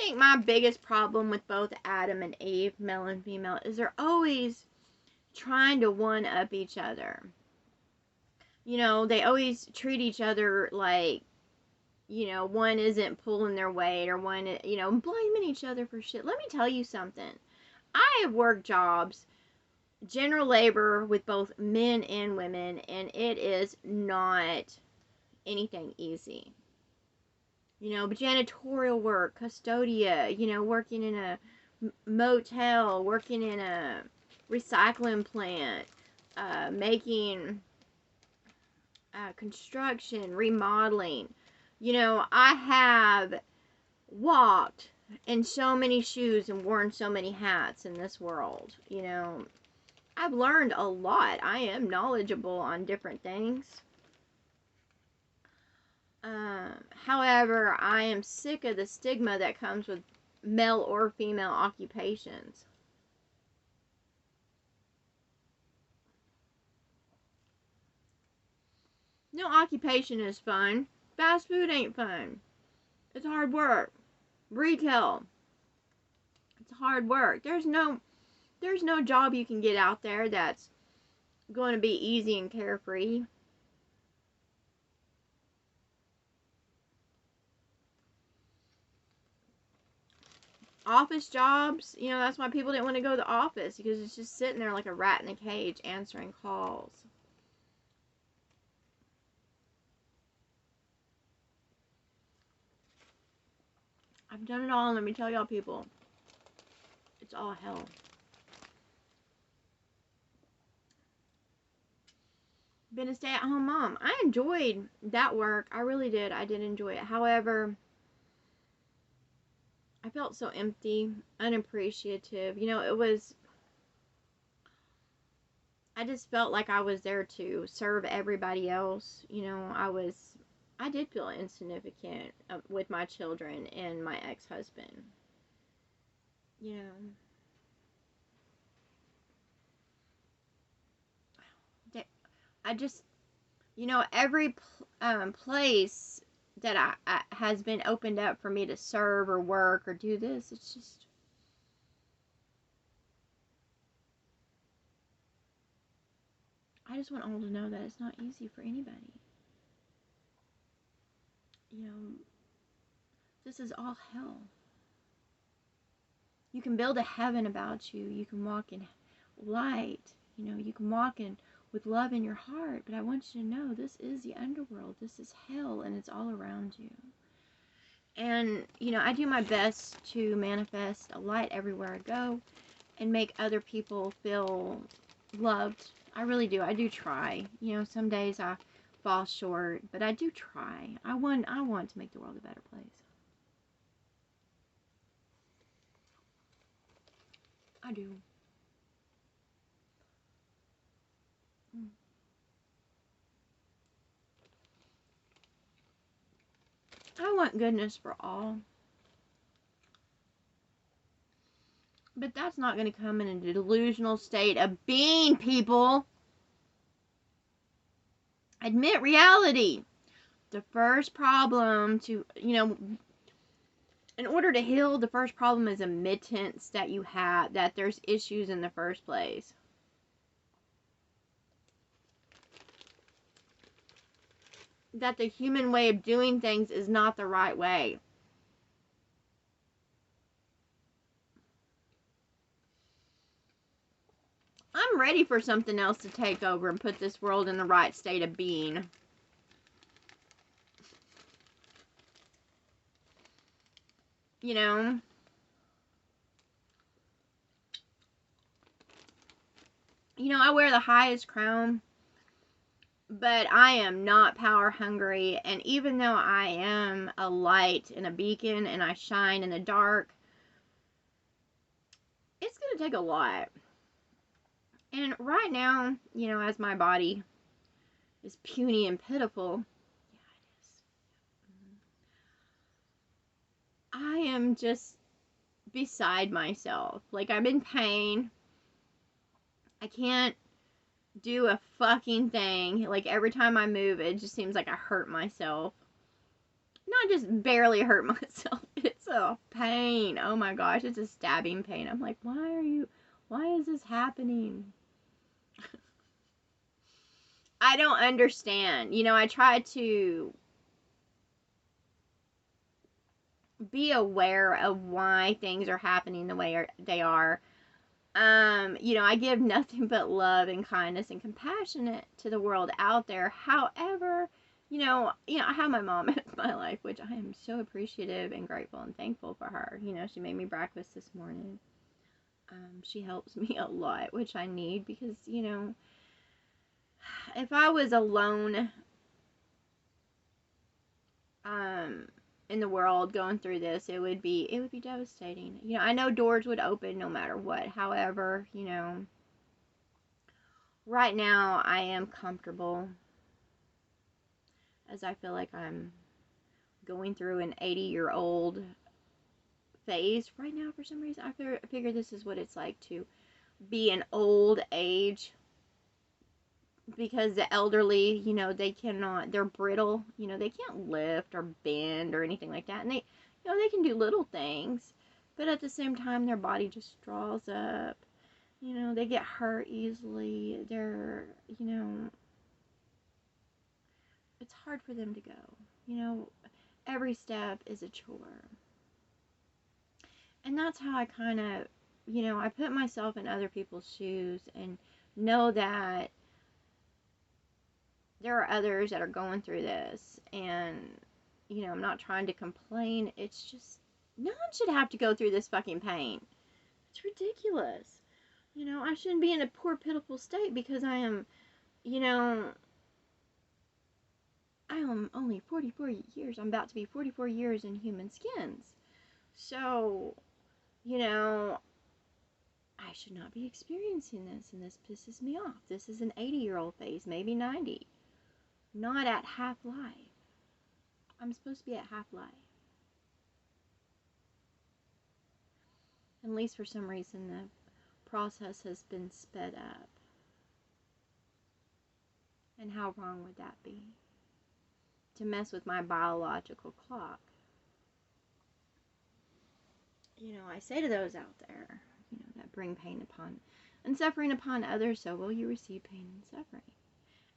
think my biggest problem with both Adam and Eve, male and female, is they're always trying to one-up each other. You know, they always treat each other like, you know, one isn't pulling their weight, or one, you know, blaming each other for shit. Let me tell you something. I have worked jobs, general labor, with both men and women, and it is not anything easy. You know, janitorial work, custodia, you know, working in a motel, working in a recycling plant, making construction, remodeling. You know, I have walked in so many shoes and worn so many hats in this world. You know, I've learned a lot. I am knowledgeable on different things. However, I am sick of the stigma that comes with male or female occupations. No occupation is fun. Fast food ain't fun. It's hard work. Retail. It's hard work. There's no job you can get out there that's going to be easy and carefree. Office jobs, you know, that's why people didn't want to go to the office, because it's just sitting there like a rat in a cage answering calls. I've done it all, and let me tell y'all, people, it's all hell. Been a stay-at-home mom. I enjoyed that work. I really did. I did enjoy it. However, I felt so empty, unappreciative. You know, I just felt like I was there to serve everybody else. You know, I did feel insignificant with my children and my ex-husband. You know, I just, you know, every place that I has been opened up for me to serve or work or do this, it's just, I just want all to know that it's not easy for anybody. You know, this is all hell. You can build a heaven about you. You can walk in light. You know, you can walk in with love in your heart. But I want you to know this is the underworld. This is hell, and it's all around you. And, you know, I do my best to manifest a light everywhere I go and make other people feel loved. I really do. I do try. You know, some days I fall short, but I do try. I want to make the world a better place. I do. I want goodness for all. But that's not going to come in a delusional state of being, people. Admit reality. The first problem to, you know, in order to heal, the first problem is admittance that you have, that there's issues in the first place. That the human way of doing things is not the right way. I'm ready for something else to take over and put this world in the right state of being. You know? You know, I wear the highest crown, but I am not power hungry. And even though I am a light and a beacon and I shine in the dark, it's going to take a lot. And right now, you know, as my body is puny and pitiful, I am just beside myself. Like, I'm in pain. I can't do a fucking thing. Like, every time I move, it just seems like I hurt myself. Not just barely hurt myself. It's a pain. Oh my gosh, it's a stabbing pain. I'm like, why is this happening? I don't understand. I try to be aware of why things are happening the way they are. I give nothing but love and kindness and compassion to the world out there. However, I have my mom in my life, which I am so appreciative and grateful and thankful for her. She made me breakfast this morning. She helps me a lot, which I need because, if I was alone, in the world going through this, it would be devastating. I know doors would open no matter what. However, right now I am comfortable, as I feel like I'm going through an 80-year-old phase right now for some reason. I figure this is what it's like to be an old age, because the elderly, they're brittle, they can't lift or bend or anything like that. And they can do little things, but at the same time, their body just draws up. They get hurt easily. It's hard for them to go. Every step is a chore. And that's how I kind of, I put myself in other people's shoes and know that there are others that are going through this. And, I'm not trying to complain. It's just, no one should have to go through this fucking pain. It's ridiculous. I shouldn't be in a poor, pitiful state because I am only 44 years. I'm about to be 44 years in human skins. So, I should not be experiencing this, and this pisses me off. This is an 80-year-old phase, maybe 90. Not at half life. I'm supposed to be at half life. At least for some reason, the process has been sped up. And how wrong would that be? To mess with my biological clock. I say to those out there, that bring pain upon and suffering upon others, so will you receive pain and suffering.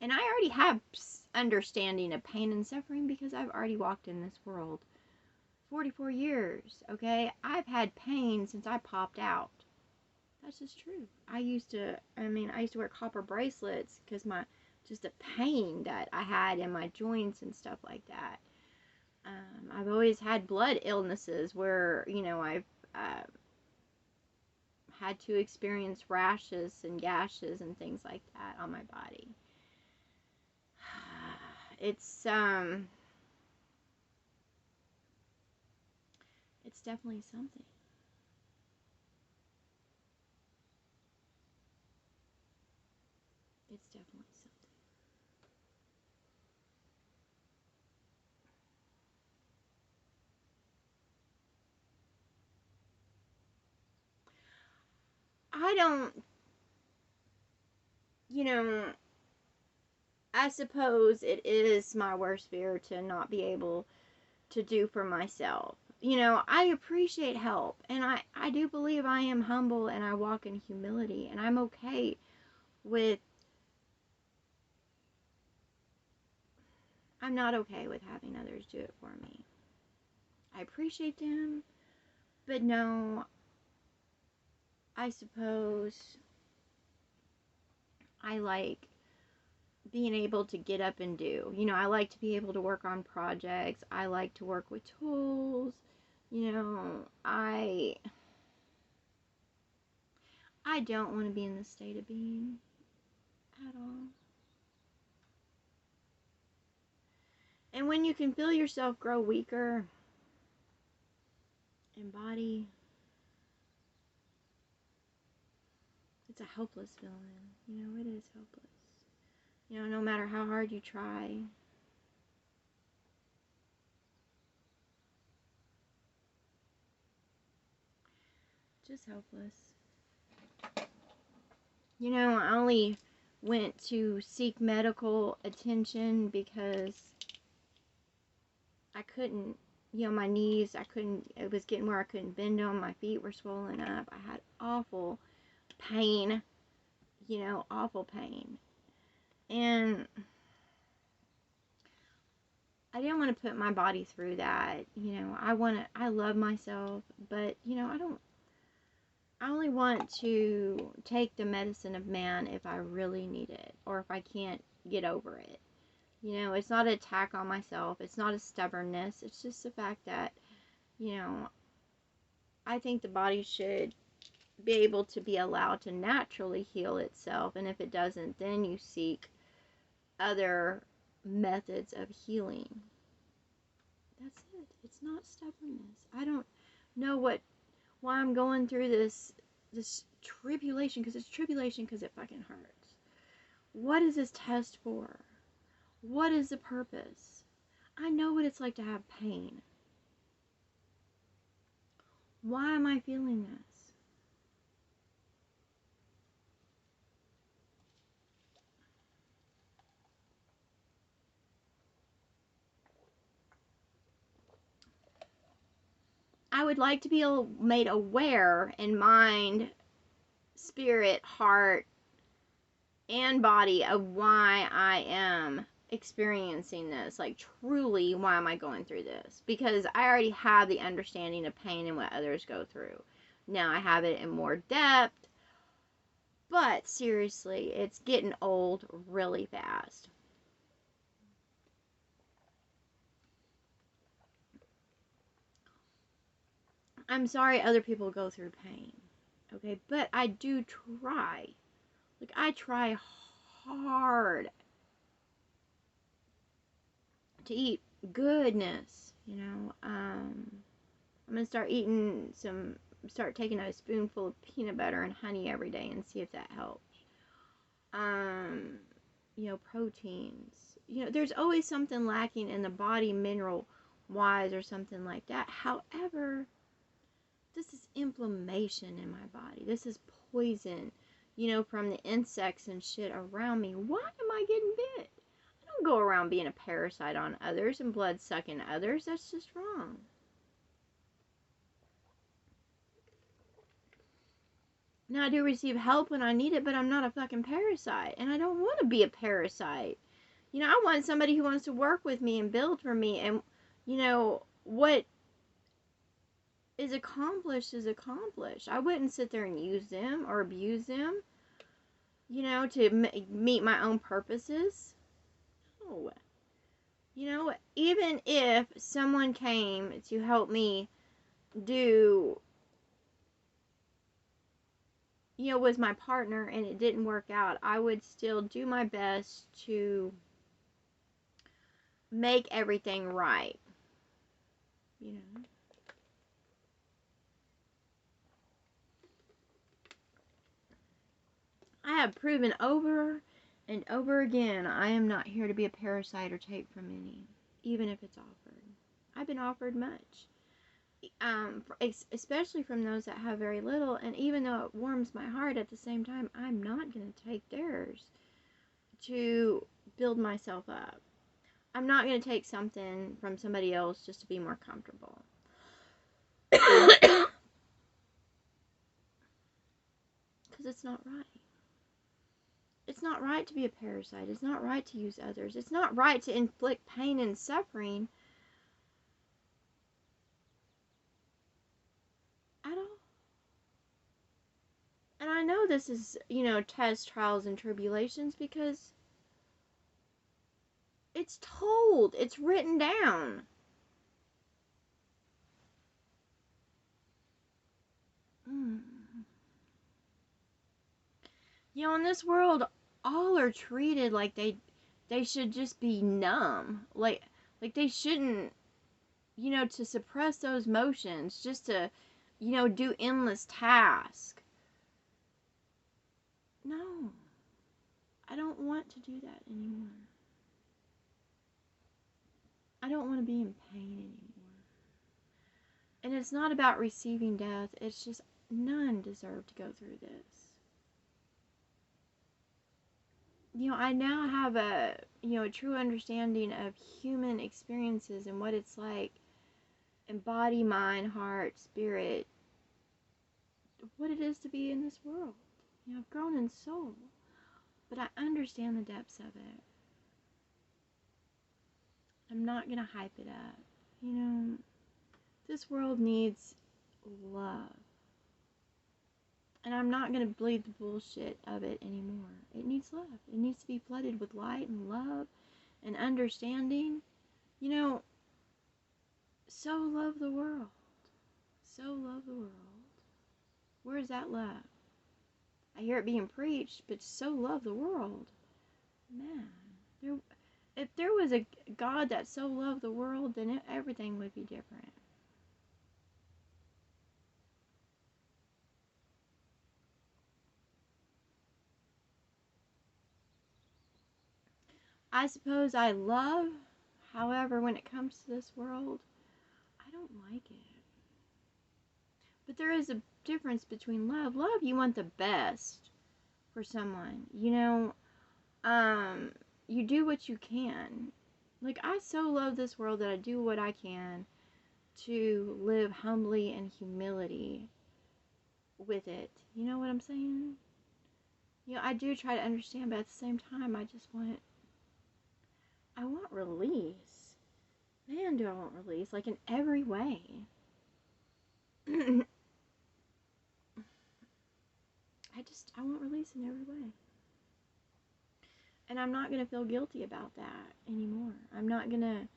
And I already have understanding of pain and suffering because I've already walked in this world 44 years, okay? I've had pain since I popped out. That's just true. I used to wear copper bracelets because just the pain that I had in my joints and stuff like that. I've always had blood illnesses where, I've had to experience rashes and gashes and things like that on my body. It's definitely something. It's definitely something. I don't, I suppose it is my worst fear to not be able to do for myself. I appreciate help, and I do believe I am humble and I walk in humility, and I'm okay with, I'm not okay with having others do it for me. I appreciate them, but no, I suppose I like being able to get up and do. I like to be able to work on projects. I like to work with tools. I don't want to be in the state of being at all. And when you can feel yourself grow weaker in body, it's a helpless feeling. It is helpless. No matter how hard you try. Just helpless. I only went to seek medical attention because I couldn't my knees, it was getting where I couldn't bend them. My feet were swollen up. I had awful pain, awful pain. And I didn't want to put my body through that. I love myself, but, I only want to take the medicine of man if I really need it or if I can't get over it. It's not an attack on myself. It's not a stubbornness. It's just the fact that, you know, I think the body should be able to be allowed to naturally heal itself. And if it doesn't, then you seek other methods of healing. That's it. It's not stubbornness. I don't know why I'm going through this tribulation, because it's tribulation because it fucking hurts. What is this test for? What is the purpose? I know what it's like to have pain. Why am I feeling this? I would like to be made aware in mind, spirit, heart, and body of why I am experiencing this. Like, truly, why am I going through this? Because I already have the understanding of pain and what others go through. Now I have it in more depth. But seriously, it's getting old really fast. I'm sorry other people go through pain. Okay, but I do try. Like, I try hard to eat goodness, I'm gonna start taking a spoonful of peanut butter and honey every day and see if that helps. Proteins. There's always something lacking in the body mineral wise or something like that. However, this is inflammation in my body. This is poison, from the insects and shit around me. Why am I getting bit? I don't go around being a parasite on others and blood sucking others. That's just wrong. Now, I do receive help when I need it, but I'm not a fucking parasite. And I don't want to be a parasite. I want somebody who wants to work with me and build for me. And, what is accomplished is accomplished. I wouldn't sit there and use them or abuse them, to meet my own purposes. No. Even if someone came to help me do, with my partner and it didn't work out, I would still do my best to make everything right. I have proven over and over again I am not here to be a parasite or take from any, even if it's offered. I've been offered much. Especially from those that have very little, and even though it warms my heart, at the same time, I'm not going to take theirs to build myself up. I'm not going to take something from somebody else just to be more comfortable. Because it's not right. It's not right to be a parasite. It's not right to use others. It's not right to inflict pain and suffering at all. And I know this is, tests, trials, and tribulations because it's told. It's written down. In this world, all are treated like they should just be numb. Like they shouldn't, to suppress those motions, just to, do endless tasks. No. I don't want to do that anymore. I don't want to be in pain anymore. And it's not about receiving death. It's just none deserve to go through this. I now have a true understanding of human experiences and what it's like and body, mind, heart, spirit, what it is to be in this world. You know, I've grown in soul, but I understand the depths of it. I'm not going to hype it up. You know, this world needs love. And I'm not going to bleed the bullshit of it anymore. It needs love. It needs to be flooded with light and love and understanding. You know, so love the world. So love the world. Where is that love? I hear it being preached, but so love the world. Man, if there was a God that so loved the world, then everything would be different. I suppose I love, however, when it comes to this world, I don't like it. But there is a difference between love. Love, you want the best for someone. You know, you do what you can. Like, I so love this world that I do what I can to live humbly and humility with it. You know what I'm saying? You know, I do try to understand, but at the same time, I want release. Man, do I want release, like in every way. I want release in every way. And I'm not going to feel guilty about that anymore. I'm not going to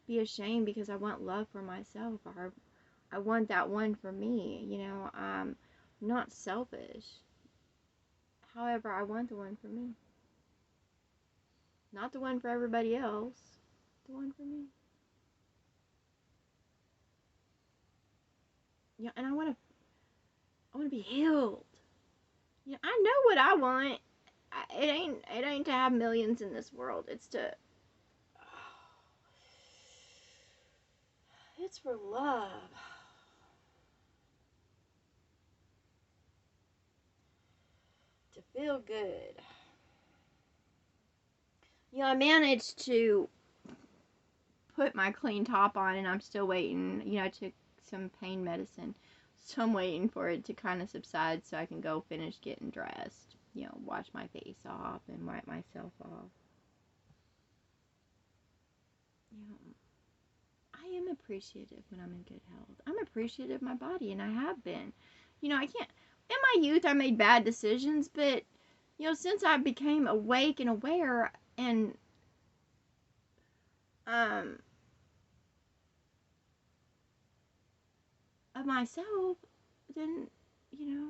be ashamed because I want love for myself, or I want that one for me. You know, I'm not selfish. However, I want the one for me. Not the one for everybody else. The one for me. Yeah, and I want to be healed. You know, I know what I want. It ain't to have millions in this world. It's for love. To feel good. You know, I managed to put my clean top on, and I'm still waiting. You know, I took some pain medicine, so I'm waiting for it to kind of subside so I can go finish getting dressed. You know, wash my face off and wipe myself off. You know, I am appreciative when I'm in good health. I'm appreciative of my body, and I have been. You know, I can't. In my youth, I made bad decisions, but you know, since I became awake and aware and um of myself, then you know,